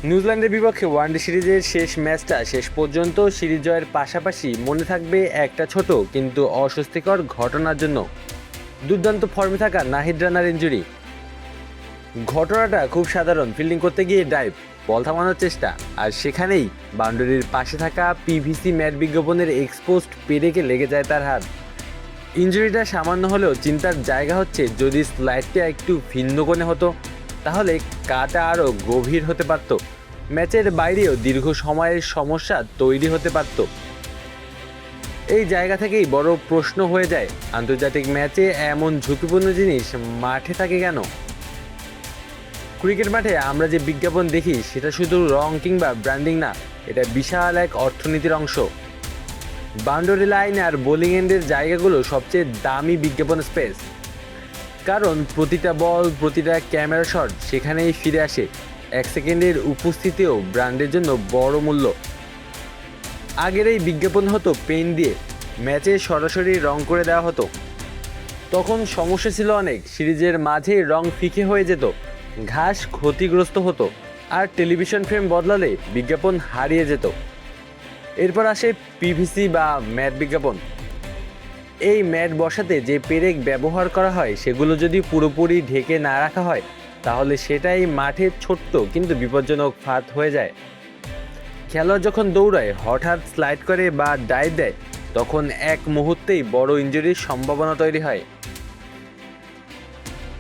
নিউজিল্যান্ডের বিপক্ষে ওয়ানডে সিরিজের শেষ ম্যাচটা শেষ পর্যন্ত সিরিজ জয়ের পাশাপাশি মনে থাকবে একটা ছোট কিন্তু অস্বস্তিকর ঘটনার জন্য। দুর্দান্ত ফর্মে থাকা নাহিদ রানার ইনজুরি। ঘটনাটা খুব সাধারণ, ফিল্ডিং করতে গিয়ে ডাইভ, বল থামানোর চেষ্টা, আর সেখানেই বাউন্ডারির পাশে থাকা পিভিসি ম্যাট বিজ্ঞাপনের এক্সপোজড পেরেকে লেগে যায় তার হাত। ইনজুরিটা সামান্য হলেও চিন্তার জায়গা হচ্ছে যদি স্লাইডটা একটু ভিন্ন কোণে হতো তাহলে কাটা আরও গভীর হতে পারত। ম্যাচের বাইরেও দীর্ঘ সময়ের সমস্যা তৈরি হতে পারত। এই জায়গা থেকেই বড় প্রশ্ন হয়ে যায়, আন্তর্জাতিক ম্যাচে এমন ঝুঁকিপূর্ণ জিনিস মাঠে থাকে কেন? ক্রিকেট মাঠে আমরা যে বিজ্ঞাপন দেখি সেটা শুধু রং কিংবা ব্র্যান্ডিং না, এটা বিশাল এক অর্থনীতির অংশ। বাউন্ডারি লাইন আর বোলিং এন্ডের জায়গাগুলো সবচেয়ে দামি বিজ্ঞাপন স্পেস, কারণ প্রতিটা বল, প্রতিটা ক্যামেরা শট সেখানেই ফিরে আসে। এক সেকেন্ডের উপস্থিতিও ব্র্যান্ডের জন্য বড় মূল্য। আগের এই বিজ্ঞাপন হতো পেন দিয়ে, ম্যাচে সরাসরি রং করে দেওয়া হতো। তখন সমস্যা ছিল অনেক, সিরিজের মাঝে রং ফিকে হয়ে যেত, ঘাস ক্ষতিগ্রস্ত হতো, আর টেলিভিশন ফ্রেম বদলালে বিজ্ঞাপন হারিয়ে যেত। এরপর আসে পিভিসি বা ম্যাট বিজ্ঞাপন। এই ম্যাট বসাতে যে পেরেক ব্যবহার করা হয় সেগুলো যদি পুরোপুরি ঢেকে না রাখা হয় তাহলে সেটাই মাঠে ছোট্ট কিন্তু বিপজ্জনক ফাঁদ হয়ে যায়। খেলোয়াড় যখন দৌড়ায়, হঠাৎ স্লাইড করে বা ডাইভ দেয়, তখন এক মুহূর্তেই বড় ইনজুরির সম্ভাবনা তৈরি হয়।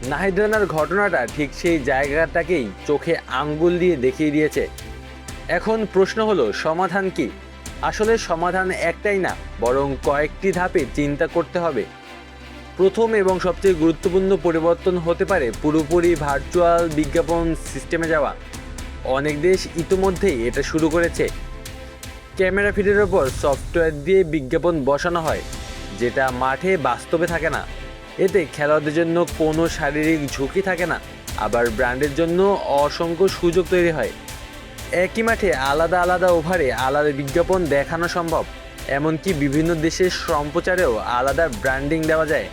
নাহিদ রানার ঘটনাটা ঠিক সেই জায়গাটাকেই চোখে আঙ্গুল দিয়ে দেখিয়ে দিয়েছে। এখন প্রশ্ন হলো, সমাধান কি? আসলে সমাধান একটাই না, বরং কয়েকটি ধাপে চিন্তা করতে হবে। প্রথম এবং সবচেয়ে গুরুত্বপূর্ণ পরিবর্তন হতে পারে পুরোপুরি ভার্চুয়াল বিজ্ঞাপন সিস্টেমে যাওয়া। অনেক দেশ ইতিমধ্যেই এটা শুরু করেছে। ক্যামেরা ফিডের ওপর সফটওয়্যার দিয়ে বিজ্ঞাপন বসানো হয়, যেটা মাঠে বাস্তবে থাকে না। এতে খেলোয়াড়দের জন্য কোনো শারীরিক ঝুঁকি থাকে না, আবার ব্র্যান্ডের জন্য অসংখ্য সুযোগ তৈরি হয়। একই মাঠে আলাদা আলাদা ওভারে আলাদা বিজ্ঞাপন দেখানো সম্ভব, এমনকি বিভিন্ন দেশের সম্প্রচারেও আলাদা ব্র্যান্ডিং দেওয়া যায়।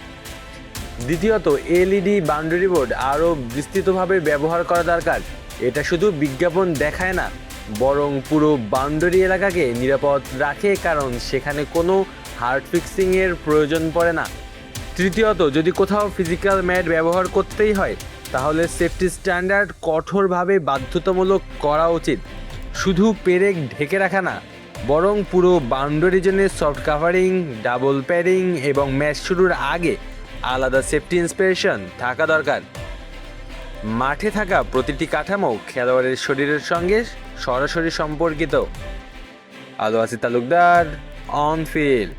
দ্বিতীয়ত, এলইডি বাউন্ডারি বোর্ড আরও বিস্তৃতভাবে ব্যবহার করা দরকার। এটা শুধু বিজ্ঞাপন দেখায় না, বরং পুরো বাউন্ডারি এলাকাকে নিরাপদ রাখে, কারণ সেখানে কোনো হার্ড ফিক্সিংয়ের প্রয়োজন পড়ে না। তৃতীয়ত, যদি কোথাও ফিজিক্যাল ম্যাট ব্যবহার করতেই হয় তাহলে সেফটি স্ট্যান্ডার্ড কঠোরভাবে বাধ্যতামূলক করা উচিত। শুধু পেরেক ঢেকে রাখা না, বরং পুরো বাউন্ডারি জন্য সফট কাভারিং, ডাবল প্যাডিং এবং ম্যাচ শুরুর আগে আলাদা সেফটি ইন্সপেকশন থাকা দরকার। মাঠে থাকা প্রতিটি কাঠামো খেলোয়াড়ের শরীরের সঙ্গে সরাসরি সম্পর্কিত। আলো আসি তালুকদার, অন ফিল্ড।